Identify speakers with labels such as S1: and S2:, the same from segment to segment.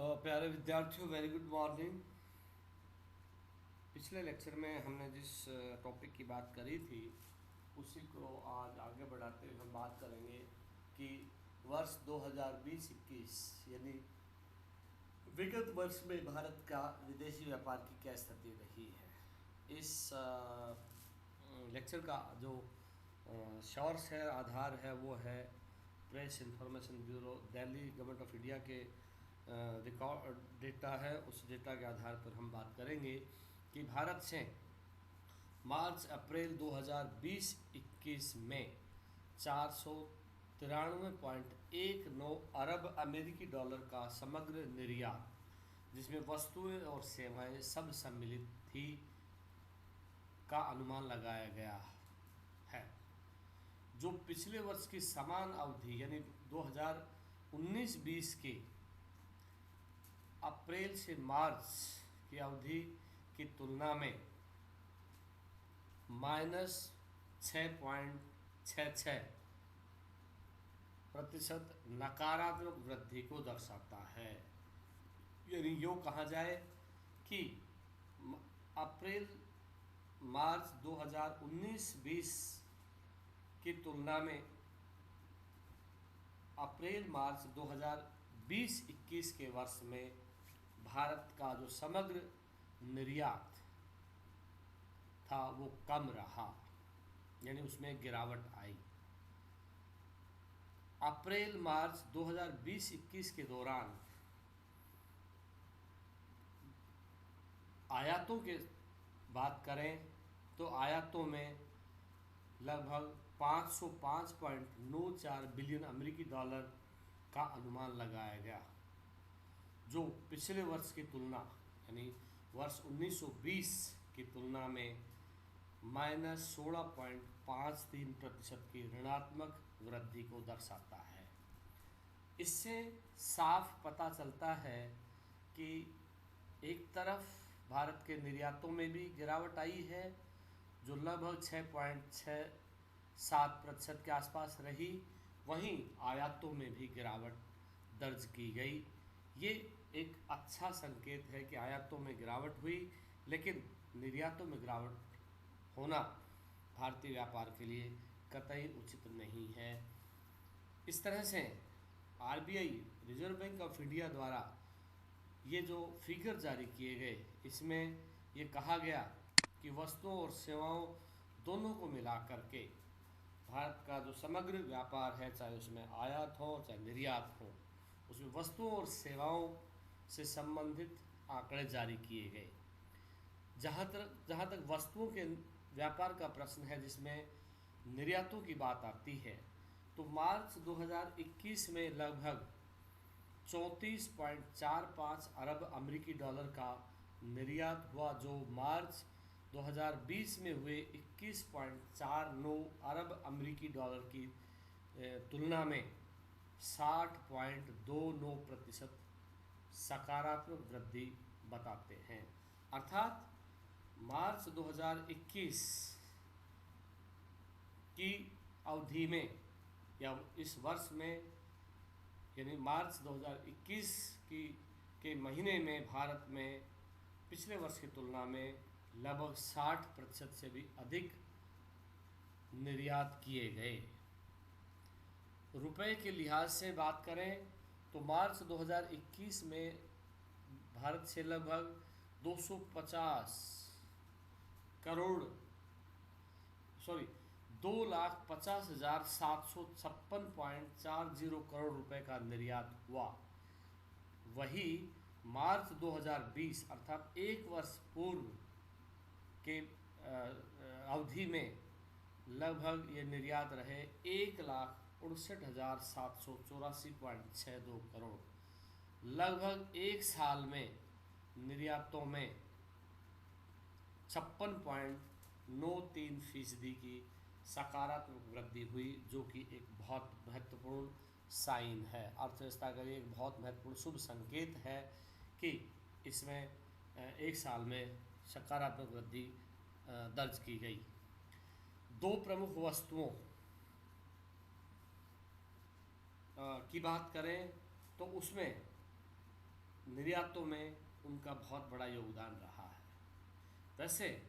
S1: प्यारे विद्यार्थियों, very good morning. पिछले लेक्चर में हमने जिस टॉपिक की बात करी थी उसी को आज आगे बढ़ाते हुए हम बात करेंगे कि वर्ष 2020-21 यानी विगत वर्ष में भारत का विदेशी व्यापार की क्या स्थिति रही है। इस लेक्चर का जो सोर्स है, आधार है, वो है press information bureau, Delhi government of India के रिकॉर्ड डेटा है। उस डेटा के आधार पर हम बात करेंगे कि भारत से मार्च अप्रैल 2020-21 में 493.19 अरब अमेरिकी डॉलर का समग्र निर्यात, जिसमें वस्तुएं और सेवाएं सब सम्मिलित थी, का अनुमान लगाया गया है, जो पिछले वर्ष की समान अवधि यानी 2019-20 के अप्रैल से मार्च की अवधि की तुलना में -6.66% नकारात्मक वृद्धि को दर्शाता है। यानी यूँ कहा जाए कि अप्रैल मार्च 2019-20 की तुलना में अप्रैल मार्च 2020-21 के वर्ष में भारत का जो समग्र निर्यात था वो कम रहा, यानी उसमें गिरावट आई। अप्रैल मार्च 2020-21 के दौरान आयातों के बात करें तो आयातों में लगभग 505.94 बिलियन अमेरिकी डॉलर का अनुमान लगाया गया, जो पिछले वर्ष की तुलना यानी वर्ष 1920 की तुलना में -16.53% की ऋणात्मक वृद्धि को दर्शाता है। इससे साफ पता चलता है कि एक तरफ भारत के निर्यातों में भी गिरावट आई है, जो लगभग 6.67% के आसपास रही, वहीं आयातों में भी गिरावट दर्ज की गई। ये एक अच्छा संकेत है कि आयातों में गिरावट हुई, लेकिन निर्यातों में गिरावट होना भारतीय व्यापार के लिए कतई उचित नहीं है। इस तरह से RBI, reserve bank of India द्वारा ये जो फिगर जारी किए गए, इसमें ये कहा गया कि वस्तुओं और सेवाओं दोनों को मिला करके भारत का जो समग्र व्यापार है, चाहे उसमें आयात हो चाहे निर्यात हो, उसमें वस्तुओं और सेवाओं से संबंधित आंकड़े जारी किए गए। जहाँ तक वस्तुओं के व्यापार का प्रश्न है, जिसमें निर्यातों की बात आती है, तो मार्च 2021 में लगभग 34.45 अरब अमेरिकी डॉलर का निर्यात हुआ, जो मार्च 2020 में हुए 21.49 अरब अमेरिकी डॉलर की तुलना में 60.29% सकारात्मक वृद्धि बताते हैं। अर्थात मार्च 2021 की अवधि में या इस वर्ष में यानी मार्च 2021 के महीने में भारत में पिछले वर्ष की तुलना में लगभग 60% से भी अधिक निर्यात किए गए। रुपए के लिहाज से बात करें तो मार्च 2021 में भारत से लगभग 2,50,756.40 करोड़ रुपए का निर्यात हुआ। वही मार्च 2020 अर्थात एक वर्ष पूर्व के अवधि में लगभग ये निर्यात रहे 1,59,784.62 करोड़। लगभग एक साल में निर्यातों में 56.93% की सकारात्मक वृद्धि हुई, जो कि एक बहुत महत्वपूर्ण साइन है। अर्थव्यवस्था के लिए एक बहुत महत्वपूर्ण शुभ संकेत है कि इसमें एक साल में सकारात्मक वृद्धि दर्ज की गई। दो प्रमुख वस्तुओं की बात करें तो उसमें निर्यातों में उनका बहुत बड़ा योगदान रहा है। वैसे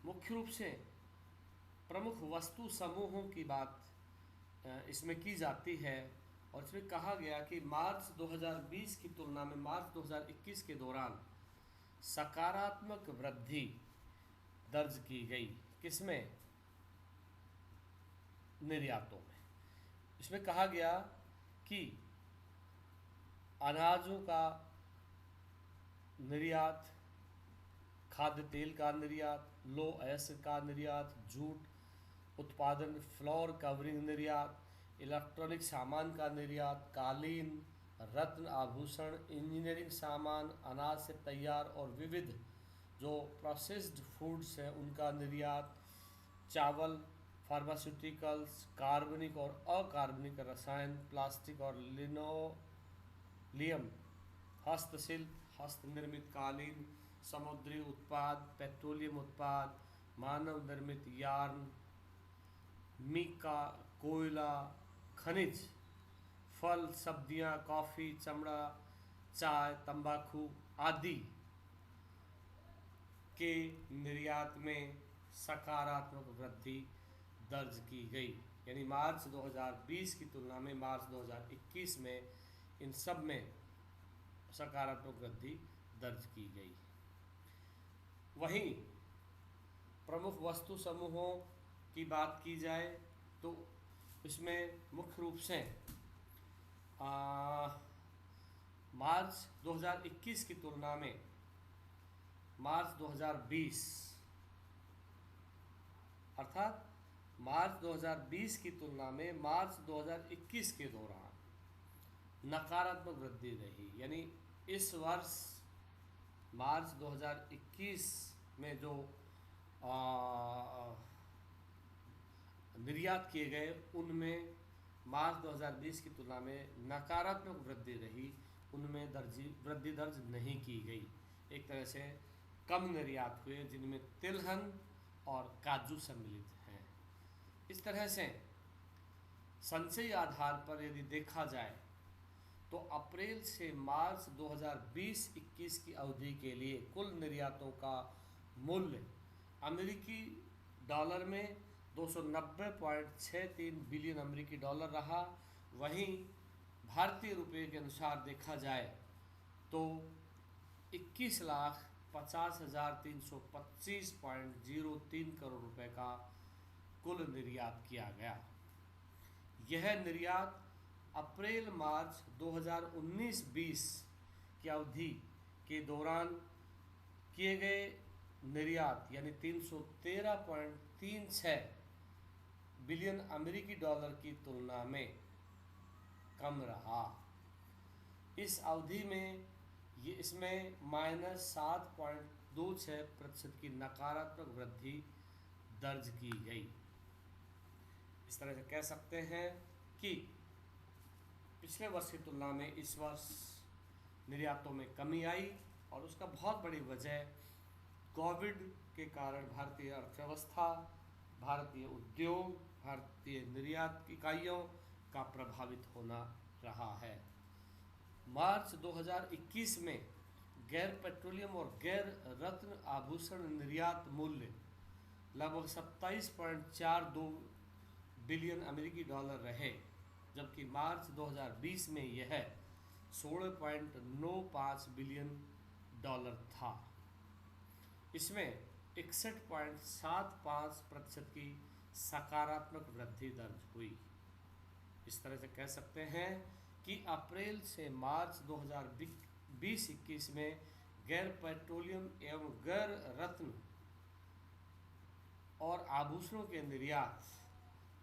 S1: मुख्य रूप से प्रमुख वस्तु समूहों की बात इसमें की जाती है और इसमें कहा गया कि मार्च 2020 की तुलना में मार्च 2021 के दौरान सकारात्मक वृद्धि दर्ज की गई। किसमें? निर्यातों में। इसमें कहा गया कि अनाजों का निर्यात, खाद्य तेल का निर्यात, लो एसिड का निर्यात, जूट उत्पादन, फ्लोर कवरिंग निर्यात, इलेक्ट्रॉनिक सामान का निर्यात, कालीन, रत्न आभूषण, इंजीनियरिंग सामान, अनाज से तैयार और विविध जो प्रोसेस्ड फूड्स हैं उनका निर्यात, चावल, फार्मास्यूटिकल्स, कार्बनिक और अकार्बनिक रसायन, प्लास्टिक और लिनोलियम, हस्तशिल्प, हस्तनिर्मित कालीन, समुद्री उत्पाद, पेट्रोलियम उत्पाद, मानव निर्मित यार्न, मीका, कोयला, खनिज, फल, सब्जियां, कॉफ़ी, चमड़ा, चाय, तंबाकू आदि के निर्यात में सकारात्मक वृद्धि दर्ज की गई। यानी मार्च 2020 की तुलना में मार्च 2021 में इन सब में सकारात्मक वृद्धि दर्ज की गई। वहीं प्रमुख वस्तु समूहों की बात की जाए तो इसमें मुख्य रूप से मार्च 2021 की तुलना में मार्च 2020 अर्थात मार्च 2020 की तुलना में मार्च 2021 के दौरान नकारात्मक वृद्धि रही। यानी इस वर्ष मार्च 2021 में जो निर्यात किए गए उनमें मार्च 2020 की तुलना में नकारात्मक वृद्धि रही, उनमें वृद्धि दर्ज नहीं की गई। एक तरह से कम निर्यात हुए जिनमें तिलहन और काजू सम्मिलित हैं। इस तरह से संचयी आधार पर यदि देखा जाए तो अप्रैल से मार्च 2020-21 की अवधि के लिए कुल निर्यातों का मूल्य अमेरिकी डॉलर में 290.63 बिलियन अमेरिकी डॉलर रहा। वहीं भारतीय रुपये के अनुसार देखा जाए तो 21,50,325.03 करोड़ रुपए का कुल निर्यात किया गया। यह निर्यात अप्रैल मार्च 2019-20 की अवधि के दौरान किए गए निर्यात यानी 313.36 बिलियन अमेरिकी डॉलर की तुलना में कम रहा। इस अवधि में इसमें -7.26% की नकारात्मक वृद्धि दर्ज की गई। इस तरह से कह सकते हैं कि पिछले वर्ष की तुलना में इस वर्ष निर्यातों में कमी आई और उसका बहुत बड़ी वजह कोविड के कारण भारतीय अर्थव्यवस्था, भारतीय उद्योग, भारतीय निर्यात इकाइयों का प्रभावित होना रहा है। मार्च 2021 में गैर पेट्रोलियम और गैर रत्न आभूषण निर्यात मूल्य लगभग 27.42 बिलियन अमेरिकी डॉलर रहे, जबकि मार्च 2020 में यह 16.95 बिलियन डॉलर था। इसमें 61.75% की सकारात्मक वृद्धि दर्ज हुई। इस तरह से कह सकते हैं कि अप्रैल से मार्च 2020-21 में गैर पेट्रोलियम एवं गैर रत्न और आभूषणों के निर्यात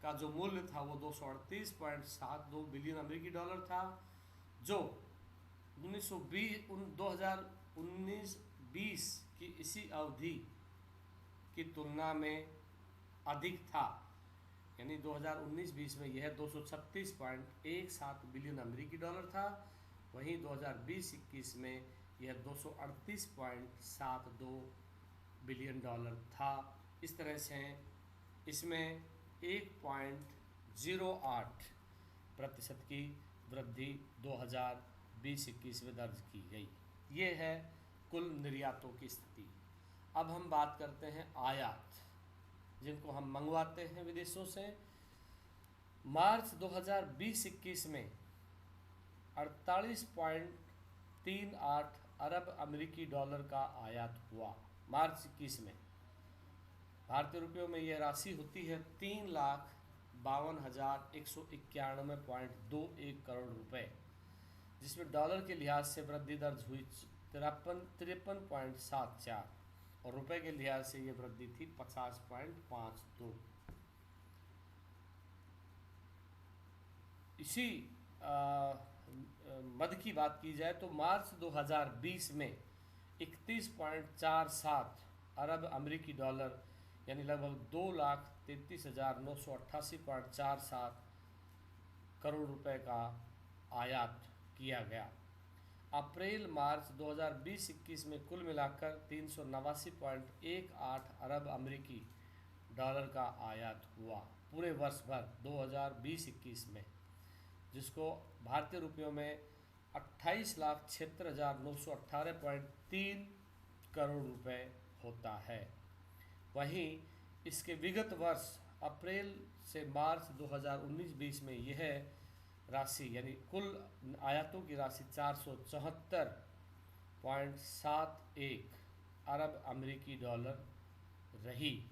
S1: का जो मूल्य था वो 238.72 बिलियन अमेरिकी डॉलर था, जो 2019-20 की इसी अवधि की तुलना में अधिक था। यानी 2019-20 में यह 236.17 बिलियन अमेरिकी डॉलर था, वहीं 2020-21 में यह 238.72 बिलियन डॉलर था। इस तरह से इसमें 1.08% की वृद्धि 2020-21 में दर्ज की गई। ये है कुल निर्यातों की स्थिति। अब हम बात करते हैं आयात, जिनको हम मंगवाते हैं विदेशों से। मार्च 2020-21 में 48.38 अरब अमेरिकी डॉलर का आयात हुआ। मार्च 21 में भारतीय रुपयों में यह राशि होती है 3,52,191.21 करोड़ रुपए, जिसमें डॉलर के लिहाज से वृद्धि दर्ज हुई 53.74 और रुपए के लिहाज से ये वृद्धि थी 50.52। इसी मद की बात की जाए तो मार्च 2020 में 31.47 अरब अमेरिकी डॉलर यानी लगभग 2,33,988.47 करोड़ रुपए का आयात किया गया। अप्रैल मार्च 2020-21 में कुल मिलाकर 389.18 अरब अमेरिकी डॉलर का आयात हुआ पूरे वर्ष भर 2020-21 में, जिसको भारतीय रुपयों में 28,76,918.3 करोड़ रुपए होता है। वहीं इसके विगत वर्ष अप्रैल से मार्च 2019-20 में यह राशि यानी कुल आयातों की राशि 474.71 अरब अमेरिकी डॉलर रही,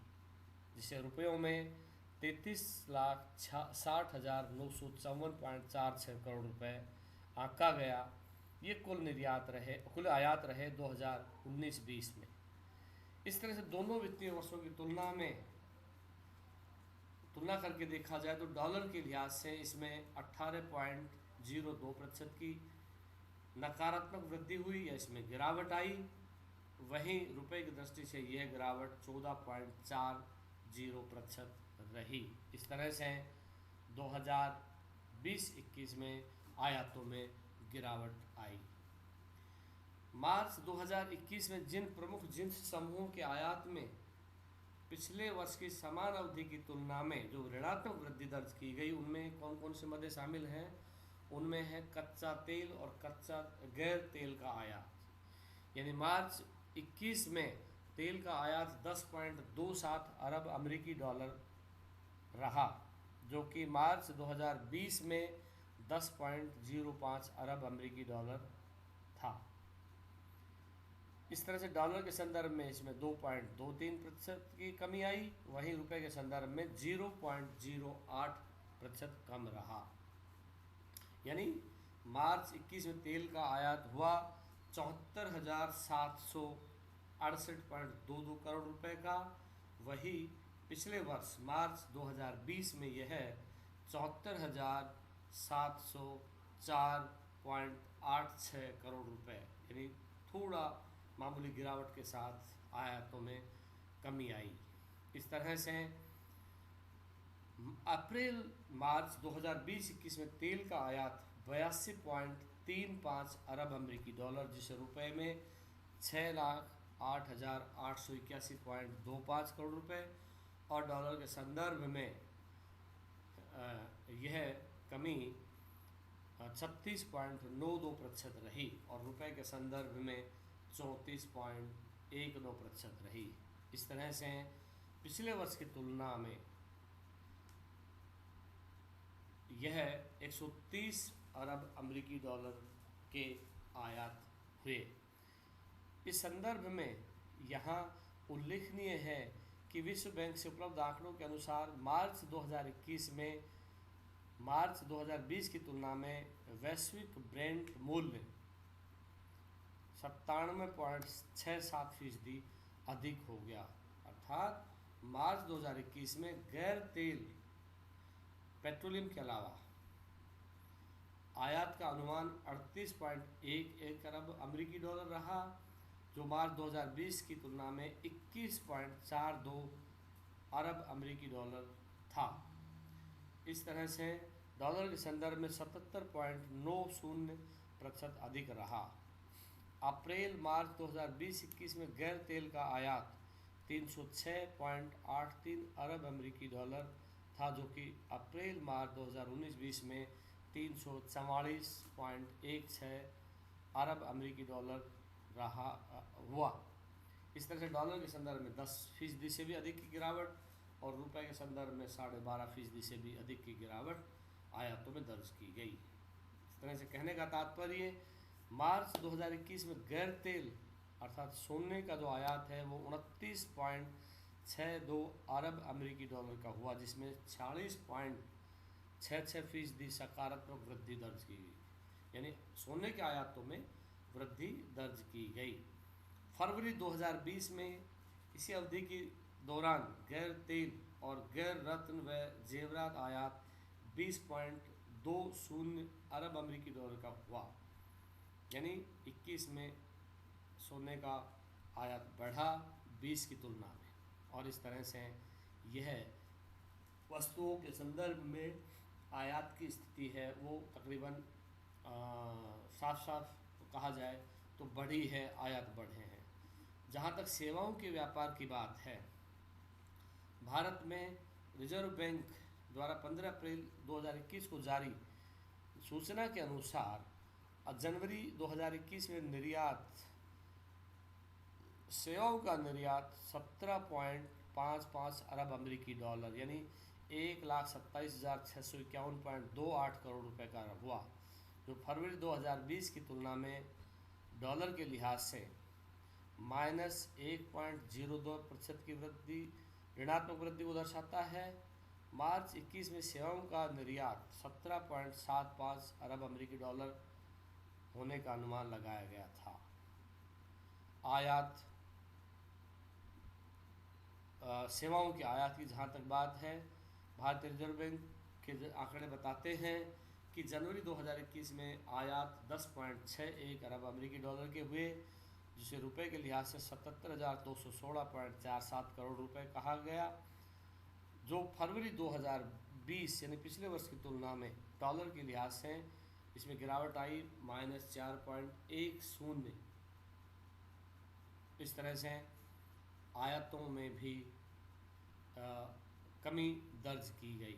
S1: जिसे रुपयों में 33,60,954.46 करोड़ रुपए आंका गया। ये कुल आयात रहे 2019-20 में। इस तरह से दोनों वित्तीय वर्षों की तुलना करके देखा जाए तो डॉलर के लिहाज से इसमें 18.02% की नकारात्मक वृद्धि हुई या इसमें गिरावट आई। वहीं रुपए की दृष्टि से यह गिरावट 14.40% रही। इस तरह से 2020-21 में आयातों में गिरावट आई। मार्च 2021 में जिन प्रमुख जिंस समूहों के आयात में पिछले वर्ष की समान अवधि की तुलना में जो ऋणात्मक वृद्धि दर्ज की गई, उनमें कौन कौन से मदे शामिल हैं? उनमें है कच्चा तेल और कच्चा गैर तेल का आयात। यानी मार्च 21 में तेल का आयात 10.27 अरब अमेरिकी डॉलर रहा, जो कि मार्च 2020 में 10.05 अरब अमेरिकी डॉलर था। इस तरह से डॉलर के संदर्भ में इसमें 2.23% की कमी आई। वहीं रुपए के संदर्भ में 0.08% कम रहा। यानी मार्च 21 में तेल का आयात हुआ 74,768.22 करोड़ रुपए का। वही पिछले वर्ष मार्च 2020 में यह 74,704.86 करोड़ रुपए, यानी थोड़ा मामूली गिरावट के साथ आयातों में कमी आई। इस तरह से अप्रैल मार्च 2020-21 में तेल का आयात 82.35 अरब अमेरिकी डॉलर, जिसे रुपए में 6,08,881.25 करोड़ रुपए, और डॉलर के संदर्भ में यह कमी 36.92% रही और रुपए के संदर्भ में 34.19% रही। इस तरह से पिछले वर्ष की तुलना में यह 130 अरब अमेरिकी डॉलर के आयात हुए। इस संदर्भ में यहाँ उल्लेखनीय है कि विश्व बैंक से उपलब्ध आंकड़ों के अनुसार मार्च 2021 में मार्च 2020 की तुलना में वैश्विक ब्रेंट मूल्य 97.67% अधिक हो गया। अर्थात मार्च 2021 में गैर तेल पेट्रोलियम के अलावा आयात का अनुमान 38.11 अरब अमेरिकी डॉलर रहा, जो मार्च 2020 की तुलना में 21.42 अरब अमेरिकी डॉलर था। इस तरह से डॉलर के संदर्भ में 77.90% अधिक रहा। अप्रैल मार्च 2020-21 में गैर तेल का आयात 306.83 अरब अमेरिकी डॉलर था, जो कि अप्रैल मार्च 2019-20 में 344.16 अरब अमेरिकी डॉलर रहा हुआ। इस तरह से डॉलर के संदर्भ में 10% से भी अधिक की गिरावट और रुपए के संदर्भ में 12.5% से भी अधिक की गिरावट आयातों में दर्ज की गई। इस तरह से कहने का तात्पर्य मार्च 2021 में गैर तेल अर्थात सोने का जो आयात है वो 29.62 अरब अमेरिकी डॉलर का हुआ, जिसमें 46.66% सकारात्मक वृद्धि दर्ज की गई, यानी सोने के आयातों में वृद्धि दर्ज की गई। फरवरी 2020 में इसी अवधि के दौरान गैर तेल और गैर रत्न व जेवरात आयात 20.20 अरब अमेरिकी डॉलर का हुआ, यानी 21 में सोने का आयात बढ़ा 20 की तुलना में। और इस तरह से यह वस्तुओं के संदर्भ में आयात की स्थिति है वो तकरीबन साफ साफ कहा जाए तो बढ़ी है, आयात बढ़े हैं। जहाँ तक सेवाओं के व्यापार की बात है, भारत में रिजर्व बैंक द्वारा 15 अप्रैल 2021 को जारी सूचना के अनुसार जनवरी 2021 में निर्यात सेवाओं का निर्यात 17.55 अरब अमेरिकी डॉलर यानी 1,27,651.28 करोड़ रुपए का हुआ, जो फरवरी 2020 की तुलना में डॉलर के लिहाज से -1.02% की वृद्धि, ऋणात्मक वृद्धि को दर्शाता है। मार्च 21 में सेवाओं का निर्यात 17.75 अरब अमेरिकी डॉलर होने का अनुमान लगाया गया था। आयात सेवाओं के आयात की जहाँ तक बात है, भारतीय रिजर्व बैंक के आंकड़े बताते हैं कि जनवरी 2021 में आयात 10.61 अरब अमेरिकी डॉलर के हुए, जिसे रुपए के लिहाज से 77,216.47 करोड़ रुपए कहा गया, जो फरवरी 2020 यानी पिछले वर्ष की तुलना में डॉलर के लिहाज से इसमें गिरावट आई -4.10। इस तरह से आयातों में भी कमी दर्ज की गई।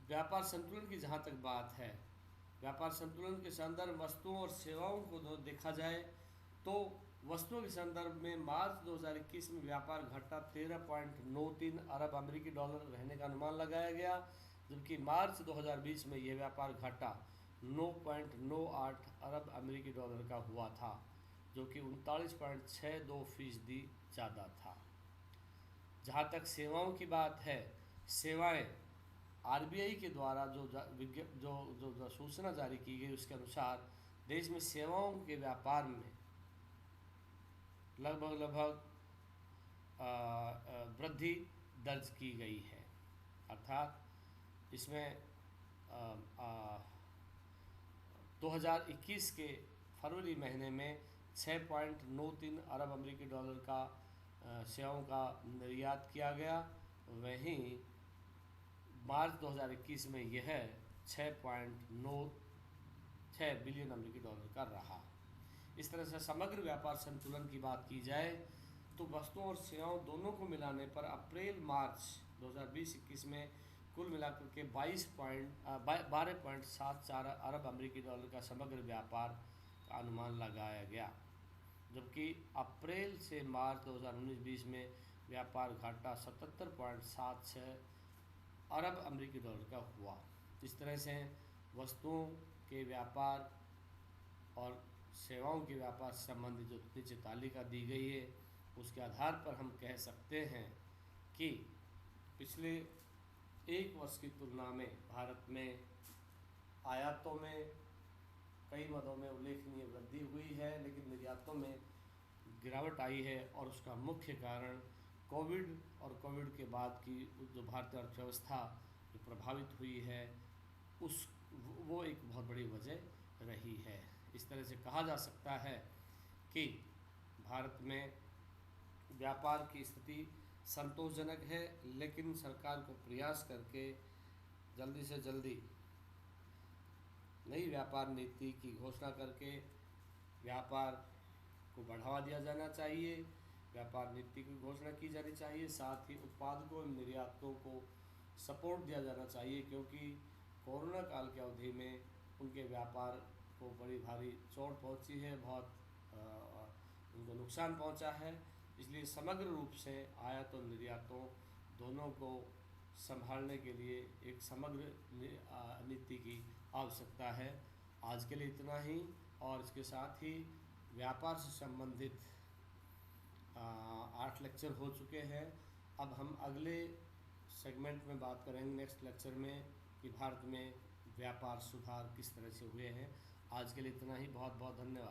S1: व्यापार संतुलन की जहाँ तक बात है, व्यापार संतुलन के संदर्भ वस्तुओं और सेवाओं को देखा जाए तो वस्तुओं के संदर्भ में मार्च 2021 में व्यापार घटा 13.93 अरब अमेरिकी डॉलर रहने का अनुमान लगाया गया, जबकि मार्च 2020 में यह व्यापार घटा 9.98 अरब अमेरिकी डॉलर का हुआ था, जो कि 39.62% ज़्यादा था। जहाँ तक सेवाओं की बात है, सेवाएं आरबीआई के द्वारा जो सूचना जारी की गई उसके अनुसार देश में सेवाओं के व्यापार में लगभग वृद्धि दर्ज की गई है, अर्थात इसमें 2021 के फरवरी महीने में 6.93 अरब अमेरिकी डॉलर का सेवाओं का निर्यात किया गया, वहीं मार्च 2021 में यह 6.96 बिलियन अमेरिकी डॉलर का रहा। इस तरह से समग्र व्यापार संतुलन की बात की जाए तो वस्तुओं और सेवाओं दोनों को मिलाने पर अप्रैल मार्च 2020-21 में कुल मिलाकर के 12.74 अरब अमेरिकी डॉलर का समग्र व्यापार का अनुमान लगाया गया, जबकि अप्रैल से मार्च 2019-20 में व्यापार घाटा 77.76 अरब अमेरिकी डॉलर का हुआ। इस तरह से वस्तुओं के व्यापार और सेवाओं के व्यापार से संबंधित जो नीचे तालिका दी गई है उसके आधार पर हम कह सकते हैं कि पिछले एक वर्ष की तुलना में भारत में आयातों में कई मदों में उल्लेखनीय वृद्धि हुई है, लेकिन निर्यातों में गिरावट आई है और उसका मुख्य कारण कोविड और कोविड के बाद की जो भारतीय अर्थव्यवस्था जो प्रभावित हुई है वो एक बहुत बड़ी वजह रही है। इस तरह से कहा जा सकता है कि भारत में व्यापार की स्थिति संतोषजनक है, लेकिन सरकार को प्रयास करके जल्दी से जल्दी नई व्यापार नीति की घोषणा करके व्यापार को बढ़ावा दिया जाना चाहिए, व्यापार नीति की घोषणा की जानी चाहिए, साथ ही उत्पादकों एवं निर्यातकों को सपोर्ट दिया जाना चाहिए, क्योंकि कोरोना काल की अवधि में उनके व्यापार को को बड़ी भारी चोट पहुंची है, बहुत उनको नुकसान पहुंचा है। इसलिए समग्र रूप से आयात और निर्यातों दोनों को संभालने के लिए एक समग्र नीति की आवश्यकता है। आज के लिए इतना ही, और इसके साथ ही व्यापार से संबंधित 8 लेक्चर हो चुके हैं। अब हम अगले सेगमेंट में बात करेंगे, नेक्स्ट लेक्चर में, कि भारत में व्यापार सुधार किस तरह से हुए हैं। आज के लिए इतना ही, बहुत बहुत धन्यवाद।